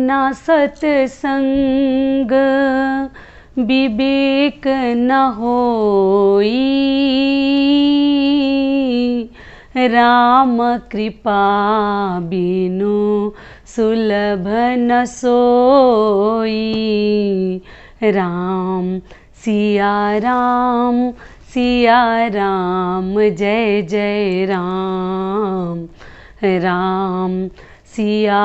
बिना सत्संग विवेक न होई, राम कृपा बिनु सुलभ न सोई। राम सिया राम सिया राम जय जय राम। राम सिया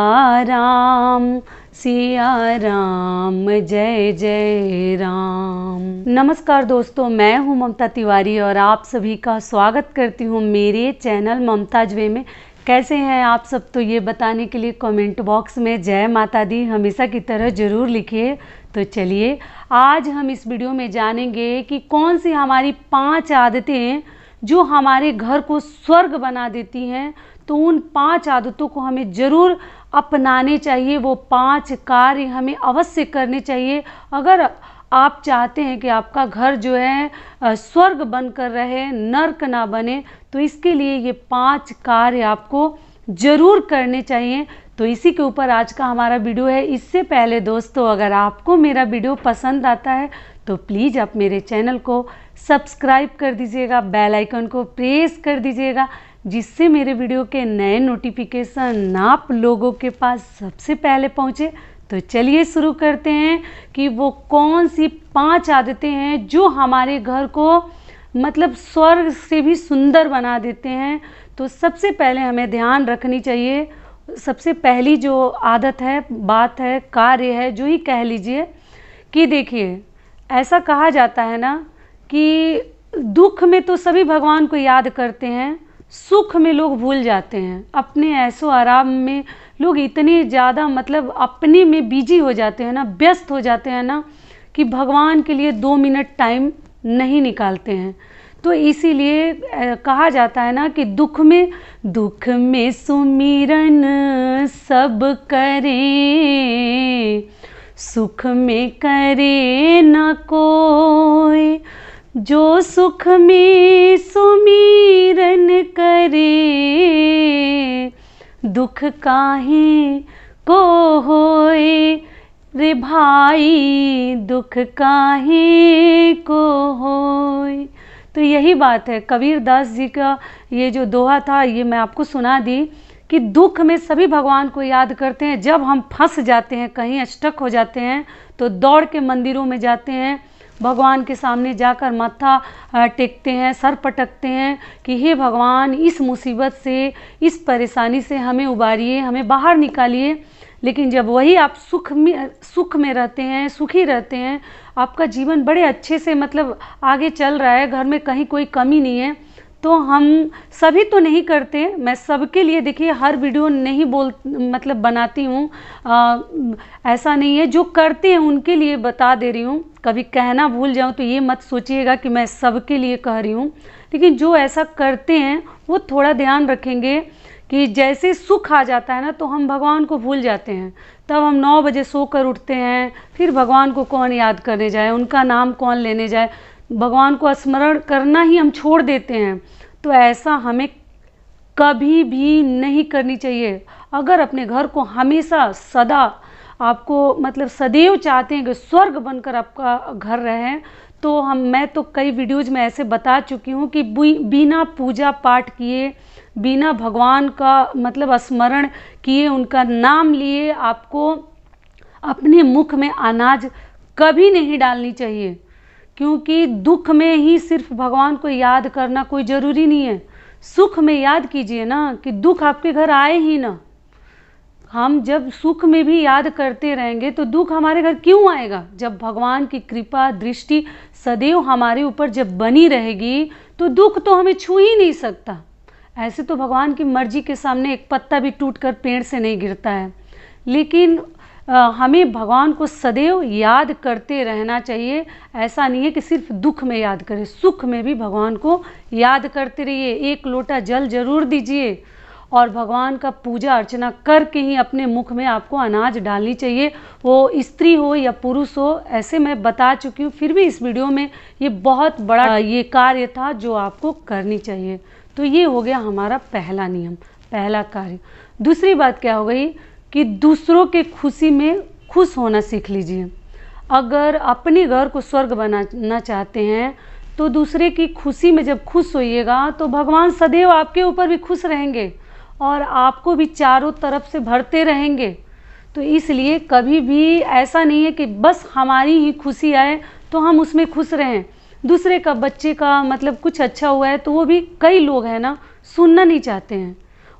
राम जय जय राम। नमस्कार दोस्तों, मैं हूं ममता तिवारी और आप सभी का स्वागत करती हूं मेरे चैनल ममताज वे में। कैसे हैं आप सब, तो ये बताने के लिए कमेंट बॉक्स में जय माता दी हमेशा की तरह ज़रूर लिखिए। तो चलिए आज हम इस वीडियो में जानेंगे कि कौन सी हमारी 5 आदतें जो हमारे घर को स्वर्ग बना देती हैं। तो उन 5 आदतों को हमें ज़रूर अपनाने चाहिए, वो 5 कार्य हमें अवश्य करने चाहिए अगर आप चाहते हैं कि आपका घर जो है स्वर्ग बनकर रहे, नर्क ना बने। तो इसके लिए ये 5 कार्य आपको ज़रूर करने चाहिए। तो इसी के ऊपर आज का हमारा वीडियो है। इससे पहले दोस्तों, अगर आपको मेरा वीडियो पसंद आता है तो प्लीज़ आप मेरे चैनल को सब्सक्राइब कर दीजिएगा, बेल आइकन को प्रेस कर दीजिएगा, जिससे मेरे वीडियो के नए नोटिफिकेशन आप लोगों के पास सबसे पहले पहुँचे। तो चलिए शुरू करते हैं कि वो कौन सी 5 आदतें हैं जो हमारे घर को मतलब स्वर्ग से भी सुंदर बना देते हैं। तो सबसे पहले हमें ध्यान रखनी चाहिए, सबसे पहली जो आदत है, बात है, कार्य है, जो ही कह लीजिए कि देखिए, ऐसा कहा जाता है ना कि दुख में तो सभी भगवान को याद करते हैं, सुख में लोग भूल जाते हैं। अपने ऐशो आराम में लोग इतने ज़्यादा मतलब अपने में बिजी हो जाते हैं ना, व्यस्त हो जाते हैं ना, कि भगवान के लिए 2 मिनट टाइम नहीं निकालते हैं। तो इसीलिए कहा जाता है ना कि दुख में सुमिरन सब करें, सुख में करे न कोई, जो सुख में सुमिरन करे, दुख काहे को होए रे भाई, दुख काहे को होए। तो यही बात है, कबीर दास जी का ये जो दोहा था, ये मैं आपको सुना दी कि दुख में सभी भगवान को याद करते हैं। जब हम फंस जाते हैं, कहीं स्टक हो जाते हैं, तो दौड़ के मंदिरों में जाते हैं, भगवान के सामने जाकर माथा टेकते हैं, सर पटकते हैं कि हे भगवान, इस मुसीबत से, इस परेशानी से हमें उबारिए, हमें बाहर निकालिए। लेकिन जब वही आप सुख में रहते हैं, सुखी रहते हैं, आपका जीवन बड़े अच्छे से मतलब आगे चल रहा है, घर में कहीं कोई कमी नहीं है, तो हम सभी तो नहीं करते, मैं सबके लिए देखिए हर वीडियो नहीं मतलब बनाती हूँ, ऐसा नहीं है। जो करते हैं उनके लिए बता दे रही हूँ, कभी कहना भूल जाऊँ तो ये मत सोचिएगा कि मैं सबके लिए कह रही हूँ। लेकिन जो ऐसा करते हैं वो थोड़ा ध्यान रखेंगे कि जैसे सुख आ जाता है ना, तो हम भगवान को भूल जाते हैं। तब हम 9 बजे सोकर उठते हैं, फिर भगवान को कौन याद करने जाए, उनका नाम कौन लेने जाए, भगवान को स्मरण करना ही हम छोड़ देते हैं। तो ऐसा हमें कभी भी नहीं करनी चाहिए। अगर अपने घर को हमेशा सदा आपको मतलब सदैव चाहते हैं कि स्वर्ग बनकर आपका घर रहे, तो मैं तो कई वीडियोज़ में ऐसे बता चुकी हूँ कि बिना पूजा पाठ किए, बिना भगवान का मतलब स्मरण किए, उनका नाम लिए, आपको अपने मुख में अनाज कभी नहीं डालनी चाहिए। क्योंकि दुख में ही सिर्फ भगवान को याद करना कोई ज़रूरी नहीं है, सुख में याद कीजिए ना, कि दुख आपके घर आए ही ना। हम जब सुख में भी याद करते रहेंगे तो दुख हमारे घर क्यों आएगा। जब भगवान की कृपा दृष्टि सदैव हमारे ऊपर जब बनी रहेगी तो दुख तो हमें छू ही नहीं सकता। ऐसे तो भगवान की मर्जी के सामने एक पत्ता भी टूटकर पेड़ से नहीं गिरता है। लेकिन हमें भगवान को सदैव याद करते रहना चाहिए। ऐसा नहीं है कि सिर्फ दुख में याद करें, सुख में भी भगवान को याद करते रहिए। 1 लोटा जल जरूर दीजिए और भगवान का पूजा अर्चना करके ही अपने मुख में आपको अनाज डालनी चाहिए, वो स्त्री हो या पुरुष हो। ऐसे मैं बता चुकी हूँ, फिर भी इस वीडियो में ये बहुत बड़ा ये कार्य था जो आपको करनी चाहिए। तो ये हो गया हमारा पहला नियम, पहला कार्य। दूसरी बात क्या हो गई कि दूसरों के खुशी में खुश होना सीख लीजिए। अगर अपने घर को स्वर्ग बनाना चाहते हैं तो दूसरे की खुशी में जब खुश होइएगा तो भगवान सदैव आपके ऊपर भी खुश रहेंगे और आपको भी चारों तरफ से भरते रहेंगे। तो इसलिए कभी भी ऐसा नहीं है कि बस हमारी ही खुशी आए तो हम उसमें खुश रहें। दूसरे का बच्चे का मतलब कुछ अच्छा हुआ है तो वो भी, कई लोग हैं ना, सुनना नहीं चाहते हैं।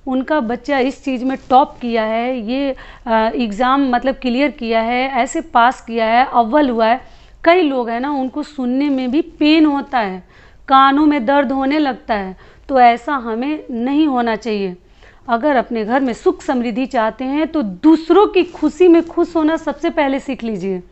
उनका बच्चा इस चीज़ में टॉप किया है, ये एग्ज़ाम मतलब क्लियर किया है, ऐसे पास किया है, अव्वल हुआ है, कई लोग हैं ना उनको सुनने में भी पेन होता है, कानों में दर्द होने लगता है। तो ऐसा हमें नहीं होना चाहिए। अगर अपने घर में सुख समृद्धि चाहते हैं तो दूसरों की खुशी में खुश होना सबसे पहले सीख लीजिए।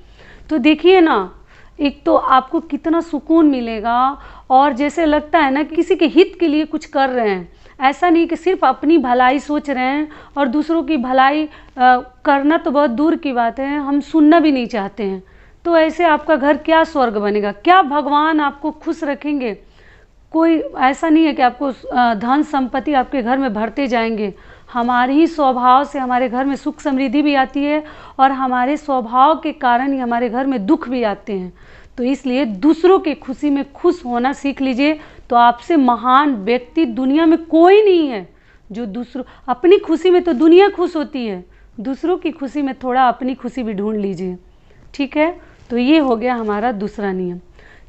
तो देखिए ना, एक तो आपको कितना सुकून मिलेगा और जैसे लगता है ना किसी के हित के लिए कुछ कर रहे हैं। ऐसा नहीं कि सिर्फ अपनी भलाई सोच रहे हैं और दूसरों की भलाई करना तो बहुत दूर की बात है, हम सुनना भी नहीं चाहते हैं। तो ऐसे आपका घर क्या स्वर्ग बनेगा? क्या भगवान आपको खुश रखेंगे? कोई ऐसा नहीं है कि आपको धन संपत्ति आपके घर में भरते जाएंगे। हमारे ही स्वभाव से हमारे घर में सुख समृद्धि भी आती है और हमारे स्वभाव के कारण ही हमारे घर में दुख भी आते हैं। तो इसलिए दूसरों की खुशी में खुश होना सीख लीजिए। तो आपसे महान व्यक्ति दुनिया में कोई नहीं है जो दूसरों, अपनी खुशी में तो दुनिया खुश होती है, दूसरों की खुशी में थोड़ा अपनी खुशी भी ढूंढ लीजिए। ठीक है, तो ये हो गया हमारा दूसरा नियम।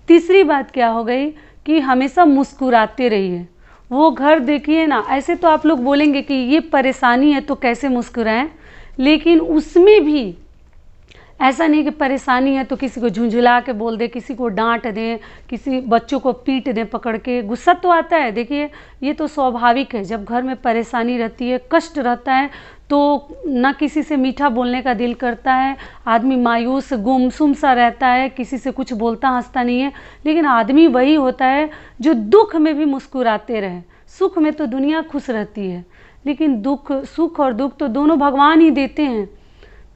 तीसरी बात क्या हो गई कि हमेशा मुस्कुराते रहिए। वो घर देखिए ना, ऐसे तो आप लोग बोलेंगे कि ये परेशानी है तो कैसे मुस्कुराएं, लेकिन उसमें भी ऐसा नहीं कि परेशानी है तो किसी को झुंझुला के बोल दे, किसी को डांट दें, किसी बच्चों को पीट दें पकड़ के। गुस्सा तो आता है, देखिए ये तो स्वाभाविक है। जब घर में परेशानी रहती है, कष्ट रहता है तो ना किसी से मीठा बोलने का दिल करता है, आदमी मायूस गुमसुम सा रहता है, किसी से कुछ बोलता हंसता नहीं है। लेकिन आदमी वही होता है जो दुख में भी मुस्कुराते रहे। सुख में तो दुनिया खुश रहती है, लेकिन सुख और दुख तो दोनों भगवान ही देते हैं।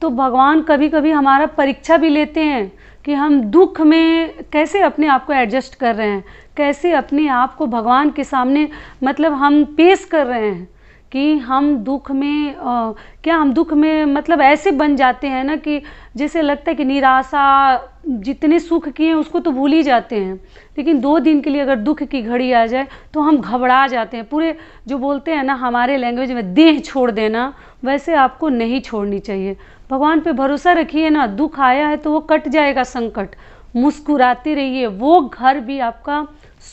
तो भगवान कभी कभी हमारा परीक्षा भी लेते हैं कि हम दुख में कैसे अपने आप को एडजस्ट कर रहे हैं, कैसे अपने आप को भगवान के सामने मतलब हम पेश कर रहे हैं कि हम दुख में क्या हम दुख में मतलब ऐसे बन जाते हैं ना कि जैसे लगता है कि निराशा, जितने सुख किए उसको तो भूल ही जाते हैं। लेकिन 2 दिन के लिए अगर दुख की घड़ी आ जाए तो हम घबरा जाते हैं, पूरे जो बोलते हैं ना हमारे लैंग्वेज में देह छोड़ देना, वैसे आपको नहीं छोड़नी चाहिए। भगवान पे भरोसा रखिए ना, दुख आया है तो वो कट जाएगा संकट। मुस्कुराते रहिए, वो घर भी आपका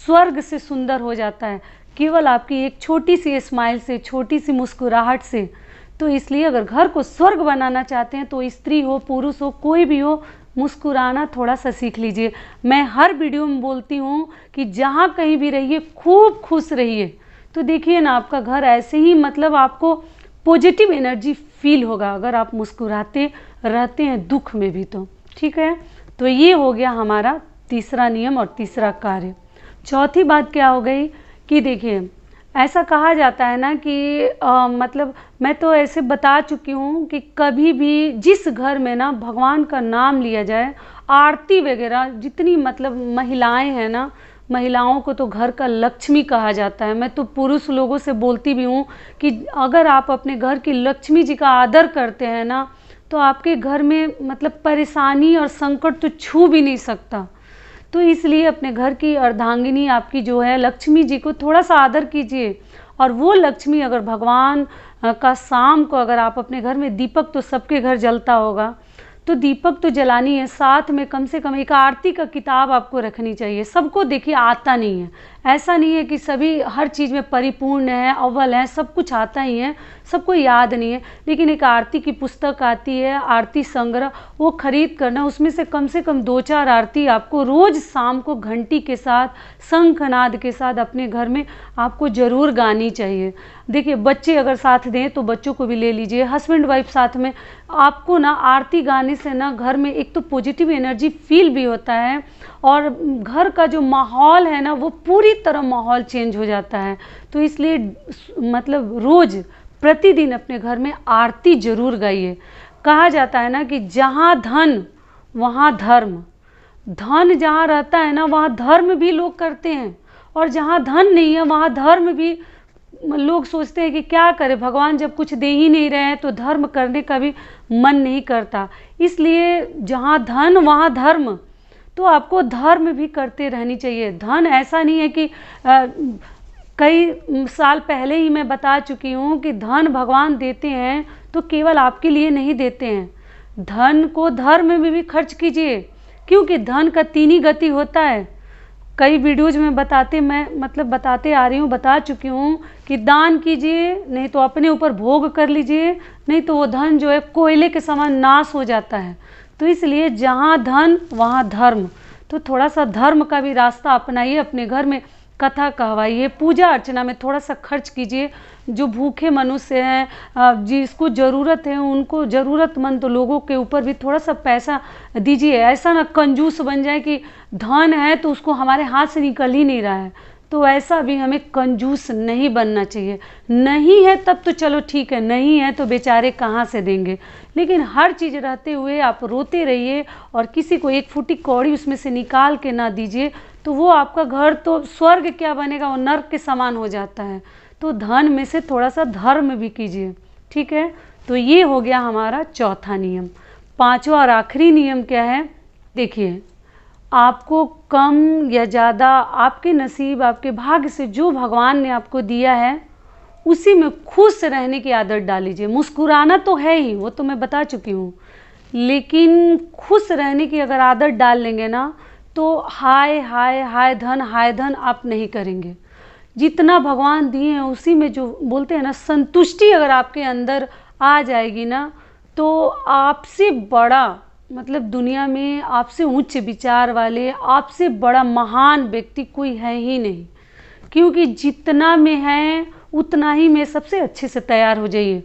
स्वर्ग से सुंदर हो जाता है केवल आपकी एक छोटी सी स्माइल से, छोटी सी मुस्कुराहट से। तो इसलिए अगर घर को स्वर्ग बनाना चाहते हैं तो स्त्री हो पुरुष हो कोई भी हो, मुस्कुराना थोड़ा सा सीख लीजिए। मैं हर वीडियो में बोलती हूँ कि जहाँ कहीं भी रहिए खूब खुश रहिए। तो देखिए ना, आपका घर ऐसे ही मतलब आपको पॉजिटिव एनर्जी फील होगा अगर आप मुस्कुराते रहते हैं दुख में भी। तो ठीक है, तो ये हो गया हमारा तीसरा नियम और तीसरा कार्य। चौथी बात क्या हो गई कि देखिए, ऐसा कहा जाता है ना कि मतलब मैं तो ऐसे बता चुकी हूँ कि कभी भी जिस घर में ना भगवान का नाम लिया जाए, आरती वगैरह, जितनी मतलब महिलाएं हैं ना, महिलाओं को तो घर का लक्ष्मी कहा जाता है। मैं तो पुरुष लोगों से बोलती भी हूँ कि अगर आप अपने घर की लक्ष्मी जी का आदर करते हैं ना तो आपके घर में मतलब परेशानी और संकट तो छू भी नहीं सकता। तो इसलिए अपने घर की अर्धांगिनी आपकी जो है लक्ष्मी जी को थोड़ा सा आदर कीजिए। और वो लक्ष्मी अगर भगवान का शाम को अगर आप अपने घर में, दीपक तो सबके घर जलता होगा, तो दीपक तो जलानी है, साथ में कम से कम एक आरती का किताब आपको रखनी चाहिए। सबको देखिए आता नहीं है, ऐसा नहीं है कि सभी हर चीज़ में परिपूर्ण है, अव्वल है, सब कुछ आता ही है, सबको याद नहीं है। लेकिन एक आरती की पुस्तक आती है, आरती संग्रह, वो खरीद करना, उसमें से कम 2-4 आरती आपको रोज़ शाम को घंटी के साथ, शंखनाद के साथ अपने घर में आपको ज़रूर गानी चाहिए। देखिए, बच्चे अगर साथ दें तो बच्चों को भी ले लीजिए, हस्बैंड वाइफ साथ में। आपको ना आरती गाने से ना घर में एक तो पॉजिटिव एनर्जी फील भी होता है और घर का जो माहौल है ना वो पूरी तरह माहौल चेंज हो जाता है। तो इसलिए मतलब रोज़ प्रतिदिन अपने घर में आरती जरूर गाइए। कहा जाता है ना कि जहाँ धन वहाँ धर्म, धन जहाँ रहता है ना वहाँ धर्म भी लोग करते हैं, और जहाँ धन नहीं है वहाँ धर्म भी लोग सोचते हैं कि क्या करें, भगवान जब कुछ दे ही नहीं रहे हैं तो धर्म करने का भी मन नहीं करता। इसलिए जहाँ धन वहाँ धर्म, तो आपको धर्म भी करते रहनी चाहिए। धन ऐसा नहीं है कि कई साल पहले ही मैं बता चुकी हूँ कि धन भगवान देते हैं तो केवल आपके लिए नहीं देते हैं, धन को धर्म में भी खर्च कीजिए, क्योंकि धन का 3 ही गति होता है। कई वीडियोज में बताते आ रही हूँ, बता चुकी हूँ कि दान कीजिए, नहीं तो अपने ऊपर भोग कर लीजिए, नहीं तो वो धन जो है कोयले के समान नाश हो जाता है। तो इसलिए जहाँ धन वहाँ धर्म, तो थोड़ा सा धर्म का भी रास्ता अपनाइए, अपने घर में कथा कहवाइए, पूजा अर्चना में थोड़ा सा खर्च कीजिए। जो भूखे मनुष्य हैं, जिसको ज़रूरत है, उनको ज़रूरतमंद लोगों के ऊपर भी थोड़ा सा पैसा दीजिए। ऐसा ना कंजूस बन जाए कि धन है तो उसको हमारे हाथ से निकल ही नहीं रहा है, तो ऐसा भी हमें कंजूस नहीं बनना चाहिए। नहीं है तब तो चलो ठीक है, नहीं है तो बेचारे कहाँ से देंगे, लेकिन हर चीज़ रहते हुए आप रोते रहिए और किसी को 1 फूटी कौड़ी उसमें से निकाल के ना दीजिए, तो वो आपका घर तो स्वर्ग क्या बनेगा, वो नर्क के समान हो जाता है। तो धन में से थोड़ा सा धर्म भी कीजिए, ठीक है। तो ये हो गया हमारा चौथा नियम। 5वां और आखिरी नियम क्या है, देखिए, आपको कम या ज़्यादा आपके नसीब, आपके भाग्य से जो भगवान ने आपको दिया है उसी में खुश रहने की आदत डाल लीजिए। मुस्कुराना तो है ही, वो तो मैं बता चुकी हूँ, लेकिन खुश रहने की अगर आदत डाल लेंगे ना, तो हाय हाय हाय धन आप नहीं करेंगे। जितना भगवान दिए हैं उसी में, जो बोलते हैं ना, संतुष्टि अगर आपके अंदर आ जाएगी ना, तो आपसे बड़ा, मतलब दुनिया में आपसे उच्च विचार वाले, आपसे बड़ा महान व्यक्ति कोई है ही नहीं। क्योंकि जितना में है उतना ही में सबसे अच्छे से तैयार हो जाइए,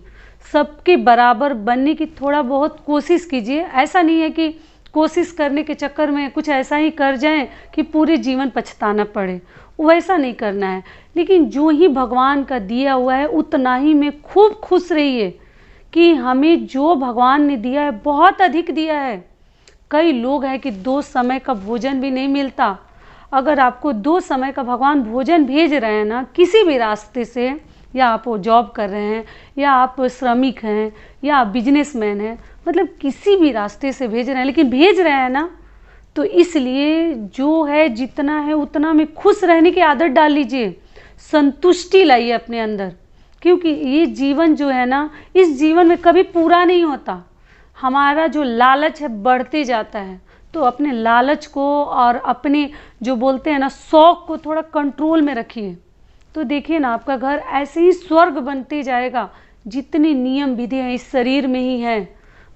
सबके बराबर बनने की थोड़ा बहुत कोशिश कीजिए। ऐसा नहीं है कि कोशिश करने के चक्कर में कुछ ऐसा ही कर जाएं कि पूरे जीवन पछताना पड़े, वैसा नहीं करना है। लेकिन जो ही भगवान का दिया हुआ है उतना ही में खूब खुश रहिए कि हमें जो भगवान ने दिया है बहुत अधिक दिया है। कई लोग हैं कि 2 समय का भोजन भी नहीं मिलता। अगर आपको 2 समय का भगवान भोजन भेज रहे हैं ना, किसी भी रास्ते से, या आप जॉब कर रहे हैं, या आप श्रमिक हैं, या आप बिजनेसमैन हैं, मतलब किसी भी रास्ते से भेज रहे हैं, लेकिन भेज रहे हैं ना, तो इसलिए जो है जितना है उतना में खुश रहने की आदत डाल लीजिए, संतुष्टि लाइए अपने अंदर। क्योंकि ये जीवन जो है ना, इस जीवन में कभी पूरा नहीं होता। हमारा जो लालच है बढ़ते जाता है, तो अपने लालच को और अपने जो बोलते हैं ना शौक को थोड़ा कंट्रोल में रखिए। तो देखिए ना, आपका घर ऐसे ही स्वर्ग बनते जाएगा। जितनी नियम विधियाँ इस शरीर में ही है,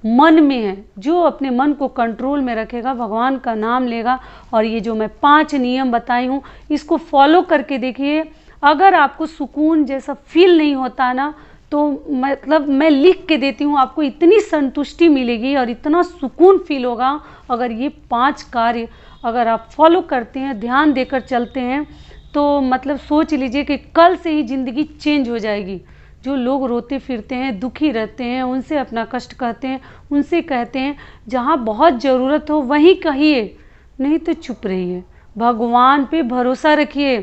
मन में है। जो अपने मन को कंट्रोल में रखेगा, भगवान का नाम लेगा, और ये जो मैं 5 नियम बताई हूँ इसको फॉलो करके देखिए। अगर आपको सुकून जैसा फील नहीं होता ना, तो मतलब मैं लिख के देती हूँ, आपको इतनी संतुष्टि मिलेगी और इतना सुकून फील होगा। अगर ये 5 कार्य अगर आप फॉलो करते हैं, ध्यान देकर चलते हैं, तो मतलब सोच लीजिए कि कल से ही ज़िंदगी चेंज हो जाएगी। जो लोग रोते फिरते हैं, दुखी रहते हैं, उनसे अपना कष्ट कहते हैं, उनसे कहते हैं जहाँ बहुत ज़रूरत हो वहीं कहिए, नहीं तो चुप रहिए, भगवान पे भरोसा रखिए।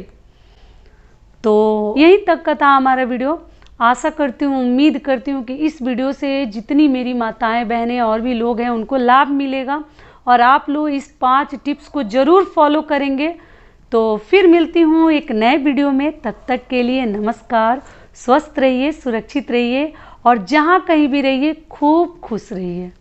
तो यहीं तक का था हमारा वीडियो। आशा करती हूँ, उम्मीद करती हूँ कि इस वीडियो से जितनी मेरी माताएं बहनें और भी लोग हैं उनको लाभ मिलेगा, और आप लोग इस 5 टिप्स को ज़रूर फॉलो करेंगे। तो फिर मिलती हूँ एक नए वीडियो में। तब तक के लिए नमस्कार। स्वस्थ रहिए, सुरक्षित रहिए, और जहाँ कहीं भी रहिए खूब खुश रहिए।